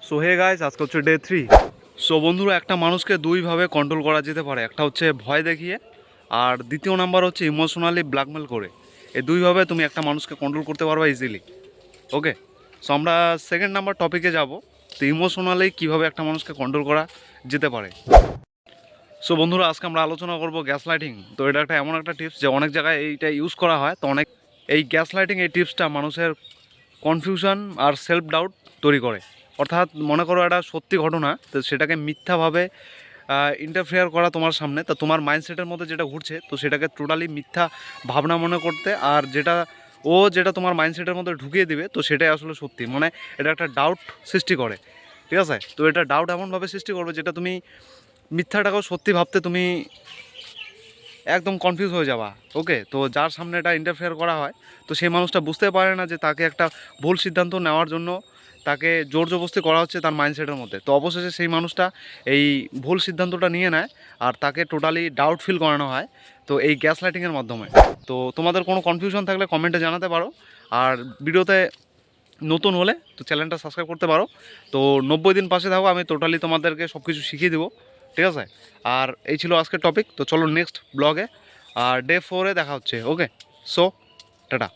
So hey guys, আজকে হচ্ছে day 3। So বন্ধুরা, একটা মানুষকে দুইভাবে কন্ট্রোল করা যেতে পারে। একটা হচ্ছে ভয় দেখিয়ে, আর দ্বিতীয় নাম্বার হচ্ছে ইমোশনালি ব্ল্যাকমেল করে। এই দুইভাবে তুমি একটা মানুষকে কন্ট্রোল করতে পারবা ইজিলি। ওকে, সো আমরা সেকেন্ড নাম্বার টপিকে যাব। তো ইমোশনালি কীভাবে একটা মানুষকে কন্ট্রোল করা যেতে পারে। সো বন্ধুরা, আজকে আমরা আলোচনা করব গ্যাস লাইটিং। তো এটা একটা এমন একটা টিপস যে অনেক জায়গায় এইটা ইউজ করা হয়। তো অনেক এই গ্যাস লাইটিং এই টিপসটা মানুষের কনফিউশন আর সেলফ ডাউট তৈরি করে। অর্থাৎ মনে করো একটা সত্যি ঘটনা, তো সেটাকে মিথ্যাভাবে ইন্টারফেয়ার করা তোমার সামনে। তো তোমার মাইন্ডসেটের মধ্যে যেটা ঘুরছে, তো সেটাকে টোটালি মিথ্যা ভাবনা মনে করতে, আর যেটা তোমার মাইন্ডসেটের মধ্যে ঢুকিয়ে দিবে, তো সেটাই আসলে সত্যি। মানে এটা একটা ডাউট সৃষ্টি করে। ঠিক আছে, তো এটা ডাউট এমনভাবে সৃষ্টি করবে যেটা তুমি মিথ্যাটাকেও সত্যি ভাবতে তুমি একদম কনফিউজ হয়ে যাবা। ওকে, তো যার সামনে এটা ইন্টারফেয়ার করা হয়, তো সেই মানুষটা বুঝতে পারে না যে তাকে একটা ভুল সিদ্ধান্ত নেওয়ার জন্য তাকে জোর জবরদস্তি করা হচ্ছে তার মাইন্ডসেটের মধ্যে। তো অবশেষে সেই মানুষটা এই ভুল সিদ্ধান্তটা নিয়ে নেয়, আর তাকে টোটালি ডাউট ফিল করানো হয়, তো এই গ্যাস লাইটিংয়ের মাধ্যমে। তো তোমাদের কোনো কনফিউশন থাকলে কমেন্টে জানাতে পারো। আর ভিডিওতে নতুন হলে তো চ্যানেলটা সাবস্ক্রাইব করতে পারো। তো 90 দিন পাশে থাকো, আমি টোটালি তোমাদেরকে সব কিছু শিখিয়ে দেবো। ঠিক আছে, আর এই ছিল আজকের টপিক। তো চলো নেক্সট ব্লগে আর ডে 4-এ দেখা হচ্ছে। ওকে, সো টাটা।